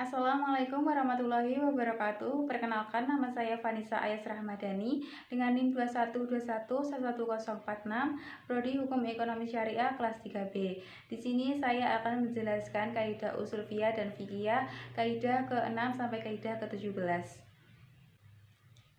Assalamualaikum warahmatullahi wabarakatuh. Perkenalkan, nama saya Vanessa Ayas Rahmadani dengan NIM 21211146, Prodi Hukum Ekonomi Syariah kelas 3B. Di sini saya akan menjelaskan kaidah usul fiqh dan fikih, kaidah ke-6 sampai kaidah ke-17.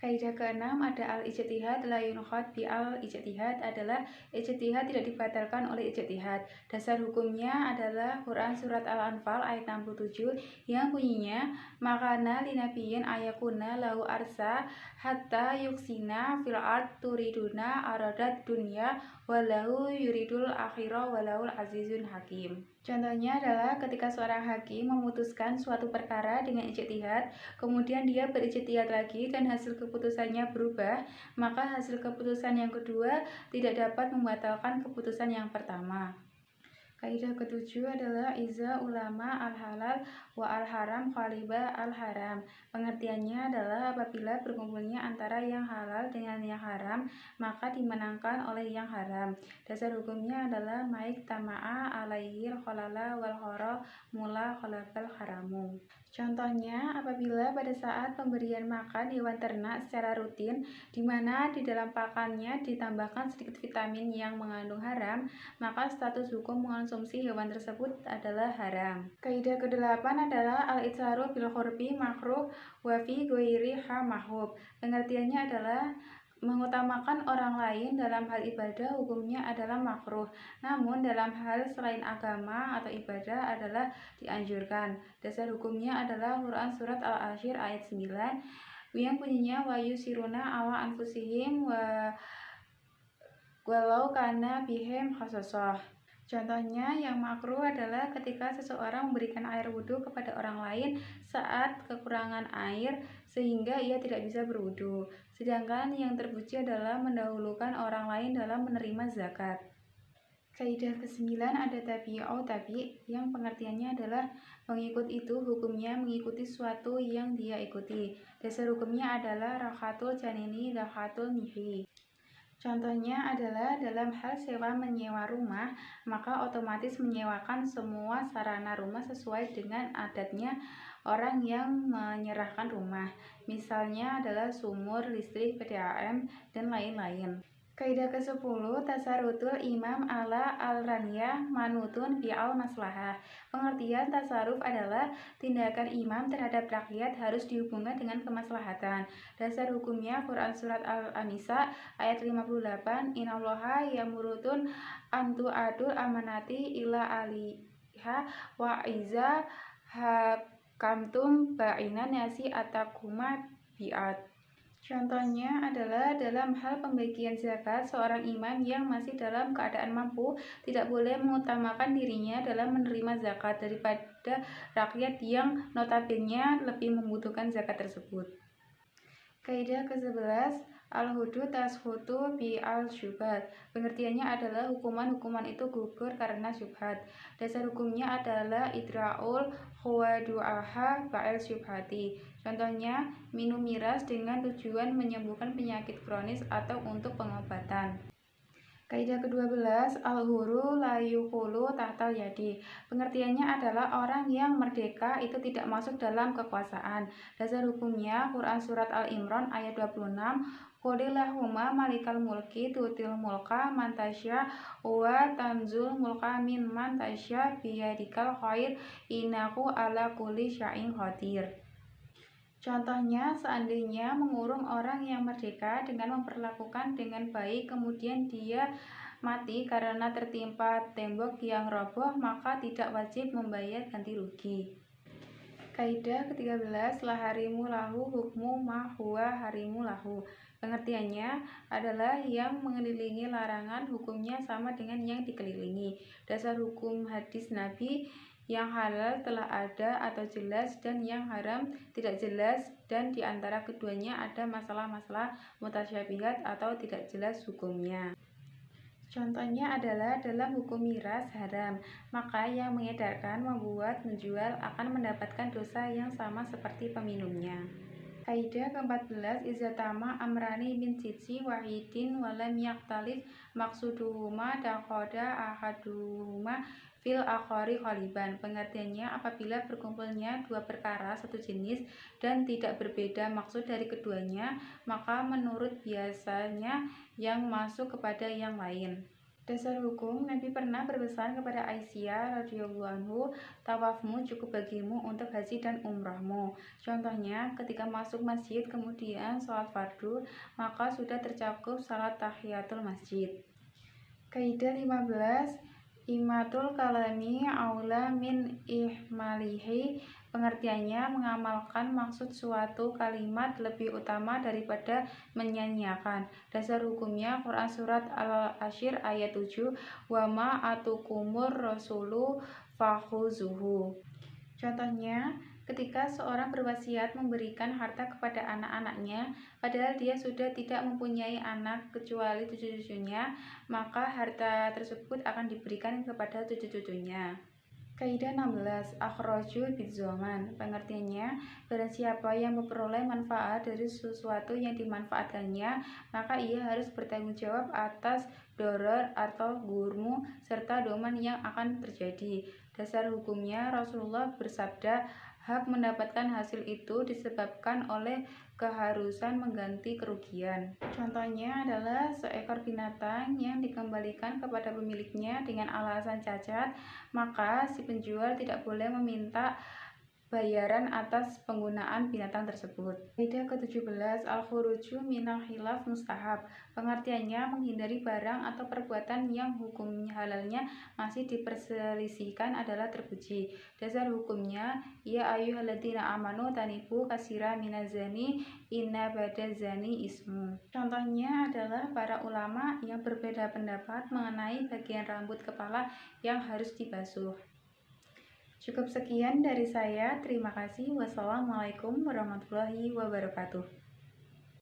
Kaidah ke-6 ada al-ijtihad la yunqad bi al-ijtihad adalah ijtihad tidak dibatalkan oleh ijtihad. Dasar hukumnya adalah Quran surat Al-Anfal ayat 67 yang bunyinya makana linabiyyin ayakuna lahu arsa hatta yuksina fil ard turiduna aradat dunya walahu yuridul akhirah walahul azizun hakim. Contohnya adalah ketika seorang hakim memutuskan suatu perkara dengan ijtihad, kemudian dia berijtihad lagi dan hasil keputusannya berubah, maka hasil keputusan yang kedua tidak dapat membatalkan keputusan yang pertama. Kaidah ke-7 adalah iza ulama al-halal wa al-haram khaliba al-haram. Pengertiannya adalah apabila berkumpulnya antara yang halal dengan yang haram, maka dimenangkan oleh yang haram. Dasar hukumnya adalah maik tama'a alaihil khalala wal khara mula khalabal haramu. Contohnya, apabila pada saat pemberian makan hewan ternak secara rutin, di mana di dalam pakannya ditambahkan sedikit vitamin yang mengandung haram, maka status hukum mengonsumsi hewan tersebut adalah haram. Kaidah ke-8 adalah al-itsaru bil khurbi makruh wa fi ghairi mahub. Pengertiannya adalah mengutamakan orang lain dalam hal ibadah hukumnya adalah makruh, namun dalam hal selain agama atau ibadah adalah dianjurkan. Dasar hukumnya adalah Quran surat Al-Asyr ayat 9 yang bunyinya wa yusiruna ala anfusihim walau kana bihim khasasah. Contohnya yang makruh adalah ketika seseorang memberikan air wudhu kepada orang lain saat kekurangan air sehingga ia tidak bisa berwudhu. Sedangkan yang terpuji adalah mendahulukan orang lain dalam menerima zakat. Kaidah ke-9 ada tabi'u tabi' yang pengertiannya adalah pengikut itu hukumnya mengikuti suatu yang dia ikuti. Dasar hukumnya adalah rakhatul janini rakhatul mihi. Contohnya adalah dalam hal sewa menyewa rumah, maka otomatis menyewakan semua sarana rumah sesuai dengan adatnya orang yang menyerahkan rumah. Misalnya adalah sumur, listrik, PDAM, dan lain-lain. Kaidah ke-10 tasarutul imam ala al-raniyah manutun bi'al maslahah. Pengertian tasaruf adalah tindakan imam terhadap rakyat harus dihubungkan dengan kemaslahatan. Dasar hukumnya Quran surat Al-Nisa ayat 58 inallaha yamurutun antu adul amanati ila aliha wa iza hakamtum ba'inan nasi atakuma bi'at. Contohnya adalah dalam hal pembagian zakat, seorang imam yang masih dalam keadaan mampu tidak boleh mengutamakan dirinya dalam menerima zakat daripada rakyat yang notabene lebih membutuhkan zakat tersebut. Kaidah ke-11 al-hudud tashutu bi al-syubhat. Pengertiannya adalah hukuman-hukuman itu gugur karena syubhat. Dasar hukumnya adalah idra'ul khuwadu'aha ba'al syubhati. Contohnya, minum miras dengan tujuan menyembuhkan penyakit kronis atau untuk pengobatan. Kaidah ke-12 al-huru la yuqulu tahtal yadi. Pengertiannya adalah orang yang merdeka itu tidak masuk dalam kekuasaan. Dasar hukumnya Quran surat Al-Imran ayat 26 qulillahumma malikal mulki tutil mulka man tasya wa tanzul mulka mimman tasya biyadikal khair innahu ala kulli syai'in qadir. Contohnya, seandainya mengurung orang yang merdeka dengan memperlakukan dengan baik, kemudian dia mati karena tertimpa tembok yang roboh, maka tidak wajib membayar ganti rugi. Kaidah ke-13 laharimu lahu hukmu ma huwa harimu lahu. Pengertiannya adalah yang mengelilingi larangan hukumnya sama dengan yang dikelilingi. Dasar hukum hadis Nabi yang halal telah ada atau jelas dan yang haram tidak jelas dan di antara keduanya ada masalah-masalah mutasyabihat atau tidak jelas hukumnya. Contohnya adalah dalam hukum miras haram, maka yang mengedarkan, membuat, menjual akan mendapatkan dosa yang sama seperti peminumnya. Kaidah ke-14 izatama amrani min sitsi wahidin walam yaktalif maksuduhuma dakhoda ahaduhuma fil akhari khaliban. Pengertiannya, apabila berkumpulnya dua perkara satu jenis dan tidak berbeda maksud dari keduanya, maka menurut biasanya yang masuk kepada yang lain. Dasar hukum, Nabi pernah berpesan kepada Aisyah radhiyallahu anhu, tawafmu cukup bagimu untuk haji dan umrahmu. Contohnya, ketika masuk masjid kemudian sholat fardu, maka sudah tercakup salat tahiyatul masjid. Kaidah 15, imatul kalami aula min ihmalihi. Pengertiannya, mengamalkan maksud suatu kalimat lebih utama daripada menyanyiakan. Dasar hukumnya, Quran Surat Al-Asyr ayat 7, wa ma atukumur rasulu fakhuzuhu. Contohnya, ketika seorang berwasiat memberikan harta kepada anak-anaknya, padahal dia sudah tidak mempunyai anak kecuali cucu-cucunya, maka harta tersebut akan diberikan kepada cucu-cucunya. Kaidah 16, akhraju bidzoman. Pengertiannya, barang siapa yang memperoleh manfaat dari sesuatu yang dimanfaatkannya, maka ia harus bertanggung jawab atas doror atau gurmu serta doman yang akan terjadi. Dasar hukumnya, Rasulullah bersabda, hak mendapatkan hasil itu disebabkan oleh keharusan mengganti kerugian. Contohnya adalah seekor binatang yang dikembalikan kepada pemiliknya dengan alasan cacat, maka si penjual tidak boleh meminta bayaran atas penggunaan binatang tersebut. Kaidah ke-17, al-khuruju minal khilaf mustahab. Pengertiannya, menghindari barang atau perbuatan yang hukum halalnya masih diperselisihkan adalah terpuji. Dasar hukumnya, ya ayyuhalladzina amanu tanibu kasira minazani inna badazani ismu. Contohnya adalah para ulama yang berbeda pendapat mengenai bagian rambut kepala yang harus dibasuh. Cukup sekian dari saya. Terima kasih. Wassalamualaikum warahmatullahi wabarakatuh.